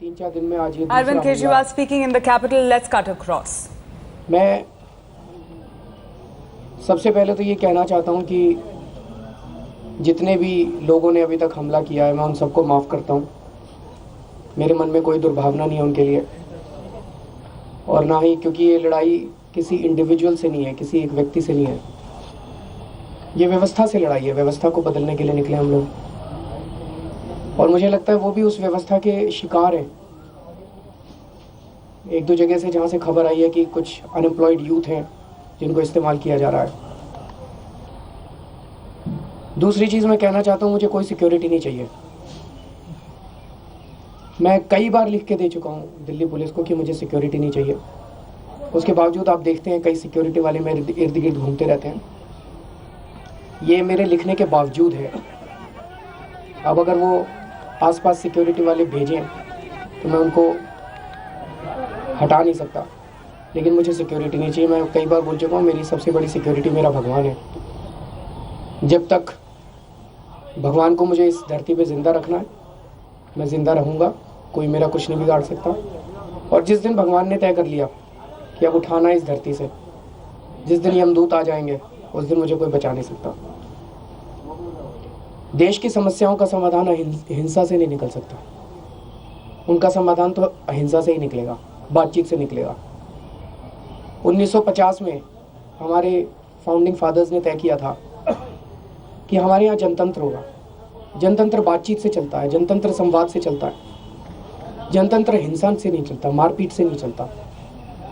3-4 दिन में आज ये Arvind Kejriwal speaking in the capital. Let's cut across. मैं सबसे पहले तो ये कहना चाहता हूँ कि जितने भी लोगों ने अभी तक हमला किया है मैं उन सबको माफ़ करता हूँ। मेरे मन में कोई दुर्भावना नहीं है उनके लिए, और ना ही, क्योंकि ये लड़ाई किसी इंडिविजुअल से नहीं है, किसी एक व्यक्ति से नहीं है, ये व्यवस्था से लड़ाई है। व्यवस्था को बदलने के लिए निकले हम लोग, और मुझे लगता है वो भी उस व्यवस्था के शिकार हैं। एक दो जगह से जहाँ से खबर आई है कि कुछ अनएम्प्लॉयड यूथ हैं जिनको इस्तेमाल किया जा रहा है। दूसरी चीज़ मैं कहना चाहता हूँ, मुझे कोई सिक्योरिटी नहीं चाहिए। मैं कई बार लिख के दे चुका हूँ दिल्ली पुलिस को कि मुझे सिक्योरिटी नहीं चाहिए। उसके बावजूद आप देखते हैं कई सिक्योरिटी वाले मेरे इर्द गिर्द घूमते रहते हैं। ये मेरे लिखने के बावजूद है। अब अगर वो आसपास सिक्योरिटी वाले भेजें तो मैं उनको हटा नहीं सकता, लेकिन मुझे सिक्योरिटी नहीं चाहिए। मैं कई बार बोल चुका हूँ, मेरी सबसे बड़ी सिक्योरिटी मेरा भगवान है। जब तक भगवान को मुझे इस धरती पे ज़िंदा रखना है, मैं ज़िंदा रहूँगा। कोई मेरा कुछ नहीं बिगाड़ सकता। और जिस दिन भगवान ने तय कर लिया कि अब उठाना है इस धरती से, जिस दिन यमदूत आ जाएंगे, उस दिन मुझे कोई बचा नहीं सकता। देश की समस्याओं का समाधान हिंसा से नहीं निकल सकता। उनका समाधान तो अहिंसा से ही निकलेगा, बातचीत से निकलेगा। 1950 में हमारे फाउंडिंग फादर्स ने तय किया था कि हमारे यहाँ जनतंत्र होगा। जनतंत्र बातचीत से चलता है, जनतंत्र संवाद से चलता है, जनतंत्र हिंसा से नहीं चलता, मारपीट से नहीं चलता।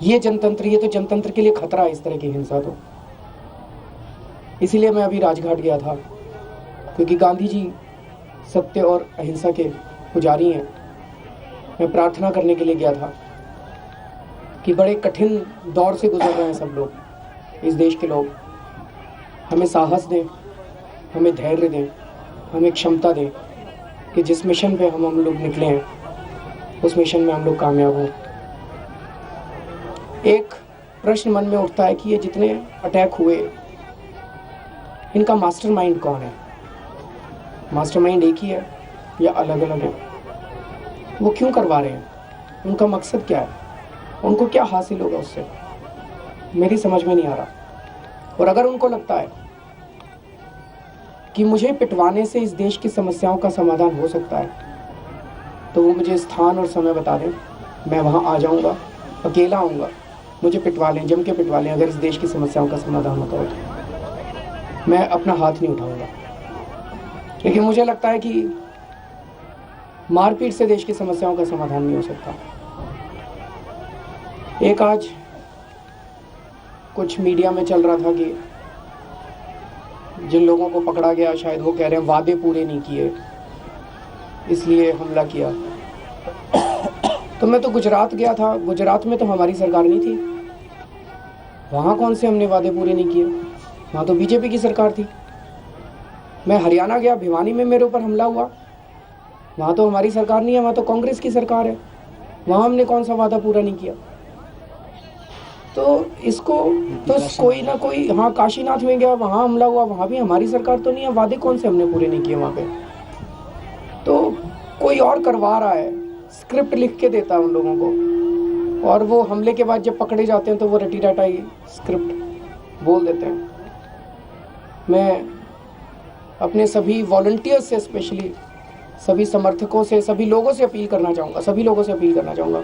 ये तो जनतंत्र के लिए खतरा है, इस तरह की हिंसा। तो इसीलिए मैं अभी राजघाट गया था, क्योंकि गांधी जी सत्य और अहिंसा के पुजारी हैं। मैं प्रार्थना करने के लिए गया था कि बड़े कठिन दौर से गुजर रहे हैं सब लोग, इस देश के लोग। हमें साहस दें, हमें धैर्य दें, हमें क्षमता दें कि जिस मिशन पे हम लोग निकले हैं, उस मिशन में हम लोग कामयाब हों। एक प्रश्न मन में उठता है कि ये जितने अटैक हुए, इनका मास्टरमाइंड कौन है? मास्टरमाइंड एक ही है या अलग अलग है? वो क्यों करवा रहे हैं? उनका मकसद क्या है? उनको क्या हासिल होगा उससे? मेरी समझ में नहीं आ रहा। और अगर उनको लगता है कि मुझे पिटवाने से इस देश की समस्याओं का समाधान हो सकता है, तो वो मुझे स्थान और समय बता दें। मैं वहाँ आ जाऊँगा, अकेला आऊँगा। मुझे पिटवा लें, जम के पिटवा लें। अगर इस देश की समस्याओं का समाधान होता है तो मैं अपना हाथ नहीं उठाऊँगा। लेकिन मुझे लगता है कि मारपीट से देश की समस्याओं का समाधान नहीं हो सकता। एक आज कुछ मीडिया में चल रहा था कि जिन लोगों को पकड़ा गया, शायद वो कह रहे हैं वादे पूरे नहीं किए, इसलिए हमला किया। तो मैं तो गुजरात गया था। गुजरात में तो हमारी सरकार नहीं थी। वहाँ कौन से हमने वादे पूरे नहीं किए? वहाँ तो बीजेपी की सरकार थी। मैं हरियाणा गया, भिवानी में मेरे ऊपर हमला हुआ। वहाँ तो हमारी सरकार नहीं है, वहाँ तो कांग्रेस की सरकार है। वहाँ हमने कौन सा वादा पूरा नहीं किया? तो इसको तो कोई ना कोई, हाँ काशीनाथ में गया, वहाँ हमला हुआ, वहाँ भी हमारी सरकार तो नहीं है। वादे कौन से हमने पूरे नहीं किए वहाँ पे? तो कोई और करवा रहा है, स्क्रिप्ट लिख के देता है उन लोगों को, और वो हमले के बाद जब पकड़े जाते हैं तो वो रटी रटाई स्क्रिप्ट बोल देते हैं। मैं अपने सभी वॉलंटियर्स से, स्पेशली सभी समर्थकों से, सभी लोगों से अपील करना चाहूँगा।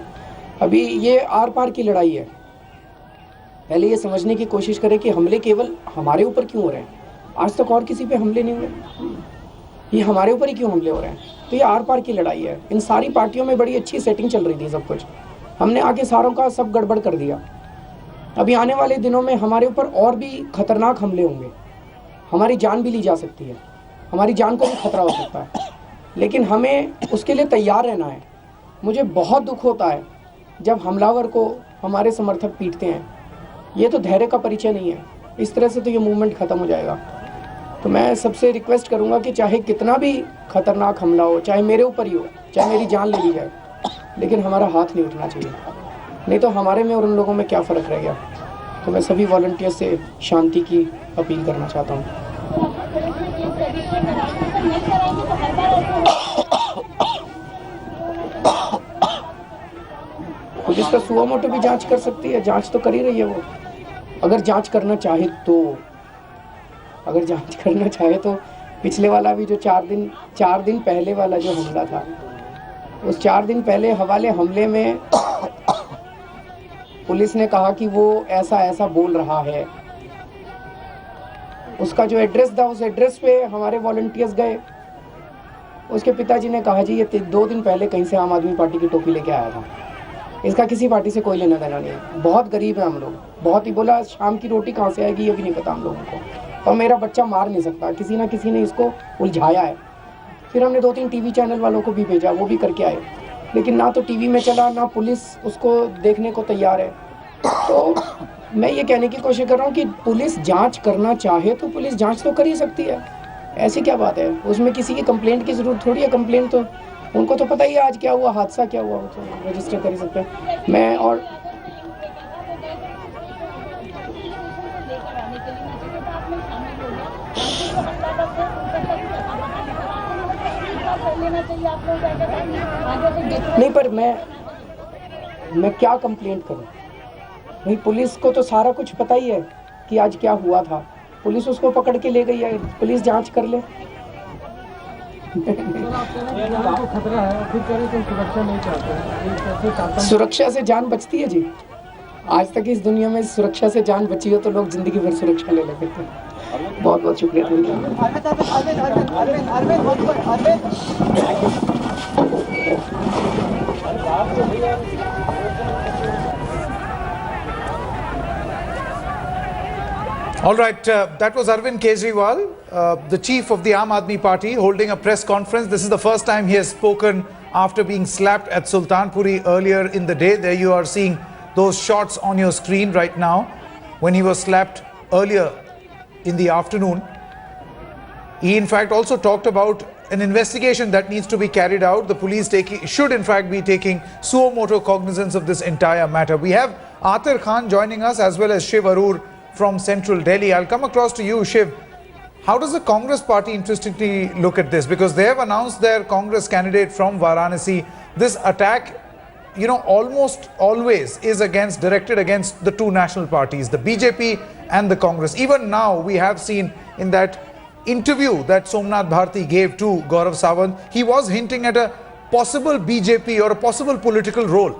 अभी ये आर पार की लड़ाई है। पहले ये समझने की कोशिश करें कि हमले केवल हमारे ऊपर क्यों हो रहे हैं। आज तक और किसी पे हमले नहीं हुए, ये हमारे ऊपर ही क्यों हमले हो रहे हैं? तो ये आर पार की लड़ाई है। इन सारी पार्टियों में बड़ी अच्छी सेटिंग चल रही थी, सब कुछ। हमने आके सारों का सब गड़बड़ कर दिया। अभी आने वाले दिनों में हमारे ऊपर और भी खतरनाक हमले होंगे। हमारी जान भी ली जा सकती है, हमारी जान को भी खतरा हो सकता है, लेकिन हमें उसके लिए तैयार रहना है। मुझे बहुत दुख होता है जब हमलावर को हमारे समर्थक पीटते हैं। ये तो धैर्य का परिचय नहीं है। इस तरह से तो ये मूवमेंट ख़त्म हो जाएगा। तो मैं सबसे रिक्वेस्ट करूँगा कि चाहे कितना भी खतरनाक हमला हो, चाहे मेरे ऊपर ही हो, चाहे मेरी जान ले ली जाए, लेकिन हमारा हाथ नहीं उठना चाहिए। नहीं तो हमारे में और उन लोगों में क्या फ़र्क रह गया? तो मैं सभी वॉलंटियर्स से शांति की अपील करना चाहता हूँ। पुलिस का सुओ मोटो भी जांच कर सकती है, जांच तो कर ही रही है वो, अगर जांच करना चाहे तो। अगर जांच करना चाहे तो पिछले वाला भी जो 4 दिन पहले वाला जो हमला था, उस 4 दिन पहले हवाले हमले में पुलिस ने कहा कि वो ऐसा ऐसा बोल रहा है। उसका जो एड्रेस था, उस एड्रेस पे हमारे वॉलंटियर्स गए। उसके पिताजी ने कहा जी ये 2 दिन पहले कहीं से आम आदमी पार्टी की टोपी लेके आया था, इसका किसी पार्टी से कोई लेना देना नहीं है, बहुत गरीब है हम लोग, बहुत ही। बोला शाम की रोटी कहाँ से आएगी ये भी नहीं पता हम लोगों को, और मेरा बच्चा मार नहीं सकता, किसी ना किसी ने इसको उलझाया है। फिर हमने 2-3 टीवी चैनल वालों को भी भेजा, वो भी करके आए, लेकिन ना तो टीवी में चला, ना पुलिस उसको देखने को तैयार है। तो मैं ये कहने की कोशिश कर रहा हूँ कि पुलिस जांच करना चाहे तो पुलिस जांच तो कर ही सकती है, ऐसी क्या बात है। उसमें किसी की कंप्लेंट की ज़रूरत थोड़ी है, कंप्लेंट तो उनको तो पता ही है आज क्या हुआ, हादसा क्या हुआ, तो रजिस्टर कर ही सकते हैं। मैं और नहीं, पर मैं क्या कंप्लेंट करूं भाई, पुलिस को तो सारा कुछ पता ही है कि आज क्या हुआ था, पुलिस उसको पकड़ के ले गई है, पुलिस जांच कर ले। सुरक्षा से जान बचती है जी, आज तक इस दुनिया में सुरक्षा से जान बची हो तो लोग जिंदगी भर सुरक्षा ले लेते हैं। बहुत बहुत शुक्रिया। All right, that was Arvind Kejriwal, the chief of the Aam Aadmi Party, holding a press conference. This is the first time he has spoken after being slapped at Sultanpuri earlier in the day. There you are seeing those shots on your screen right now when he was slapped earlier in the afternoon. He in fact also talked about an investigation that needs to be carried out. The police should in fact be taking suo moto cognizance of this entire matter. We have Atir Khan joining us as well as Shiv Arur from Central Delhi. I'll come across to you, Shiv. How does the Congress party interestingly look at this? Because they have announced their Congress candidate from Varanasi. This attack, you know, almost always is directed against the two national parties, the BJP and the Congress. Even now, we have seen in that interview that Somnath Bharti gave to Gaurav Sawant, he was hinting at a possible BJP or a possible political role.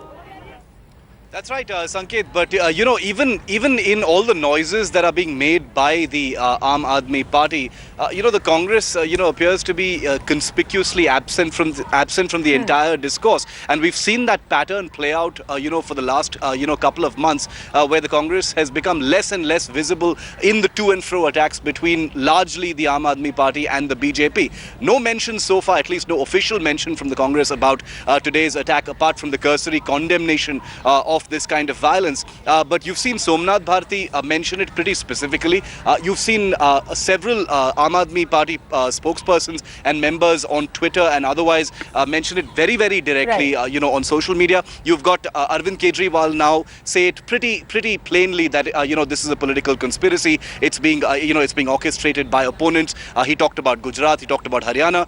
That's right, Sanket. But you know, even in all the noises that are being made by the Aam Aadmi Party, you know, the Congress, you know, appears to be conspicuously absent from the entire discourse, and we've seen that pattern play out, you know, for the last you know, couple of months, where the Congress has become less and less visible in the to and fro attacks between largely the Aam Aadmi Party and the BJP. No mention so far, at least no official mention from the Congress about today's attack, apart from the cursory condemnation of this kind of violence. But you've seen Somnath Bharti mention it pretty specifically. You've seen several Aam Aadmi Party spokespersons and members on Twitter and otherwise mention it very, very directly, Right. you know, on social media. You've got Arvind Kejriwal now say it pretty plainly that you know, this is a political conspiracy. It's being you know, it's being orchestrated by opponents. He talked about Gujarat, he talked about Haryana.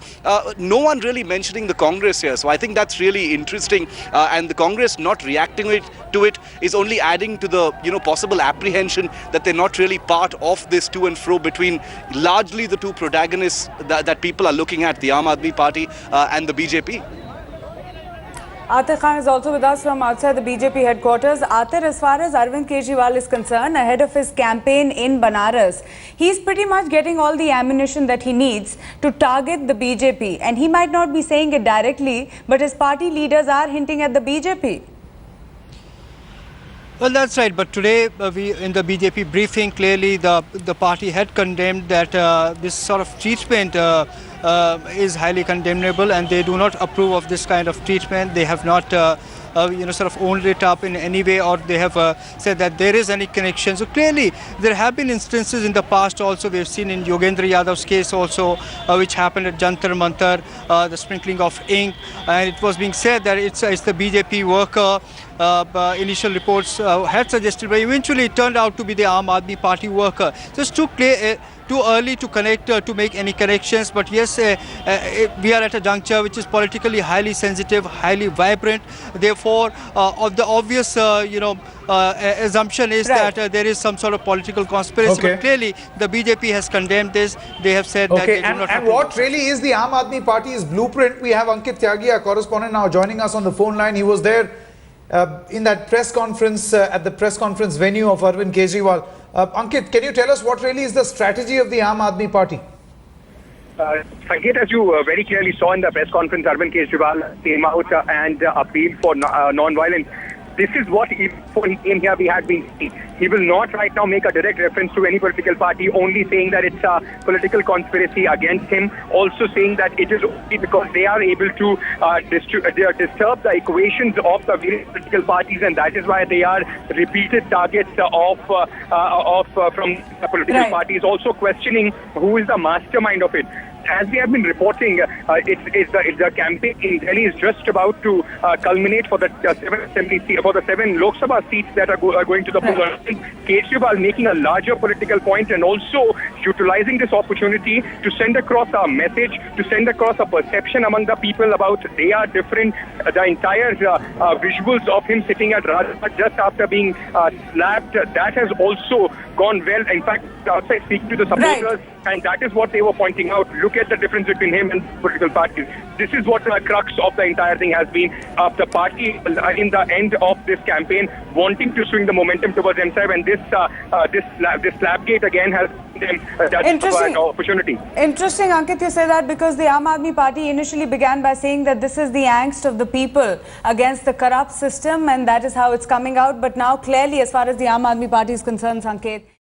No one really mentioning the Congress here. So I think that's really interesting, and the Congress not reacting to it is only adding to the, you know, possible apprehension that they're not really part of this to and fro between largely the two protagonists that people are looking at, the Aam Aadmi Party and the BJP. Atir Khan is also with us from outside the BJP headquarters. Atir, as far as Arvind Kejriwal is concerned, ahead of his campaign in Banaras, he's pretty much getting all the ammunition that he needs to target the BJP. And he might not be saying it directly, but his party leaders are hinting at the BJP. Well, that's right. But today, we in the BJP briefing, clearly the party had condemned that this sort of treatment is highly condemnable, and they do not approve of this kind of treatment. They have not, you know, sort of owned it up in any way, or they have said that there is any connection. So clearly, there have been instances in the past also. We have seen in Yogendra Yadav's case also, which happened at Jantar Mantar, the sprinkling of ink, and it was being said that it's the BJP worker. Initial reports had suggested, but eventually it turned out to be the Aam Aadmi Party worker. Just to too early to connect, to make any connections. But yes, we are at a juncture which is politically highly sensitive, highly vibrant. Therefore, of the obvious, assumption is Right. that there is some sort of political conspiracy. Okay. But clearly, the BJP has condemned this. They have said that Okay, they do not and approve what of it. really is the Aam Aadmi Party's blueprint? We have Ankit Tyagi, our correspondent, now joining us on the phone line. He was there in that press conference, at the press conference venue of Arvind Kejriwal. Ankit, can you tell us what really is the strategy of the Aam Aadmi Party? Sanket, as you very clearly saw in the press conference, Arvind Kejriwal came out and appealed for non-violence. This is what, before he came here, we had been seeing. He will not right now make a direct reference to any political party, only saying that it's a political conspiracy against him, also saying that it is only because they are able to disturb the equations of the various political parties, and that is why they are repeated targets from the political parties, also questioning who is the mastermind of it. As we have been reporting, the campaign in Delhi is just about to culminate for the 7 Lok Sabha seats that are going to the polls. Kejriwal making a larger political point and also utilizing this opportunity to send across a message, to send across a perception among the people about they are different. The entire visuals of him sitting at Rajpath just after being slapped, that has also gone well. In fact, outside speaking to the supporters, and that is what they were pointing out. Look at the difference between him and political parties. This is what the crux of the entire thing has been. The party, in the end of this campaign, wanting to swing the momentum towards themselves, and this slapgate again has given them that opportunity. Interesting, Ankit, you say that because the Aam Aadmi Party initially began by saying that this is the angst of the people against the corrupt system, and that is how it's coming out. But now, clearly, as far as the Aam Aadmi Party is concerned, Sanket,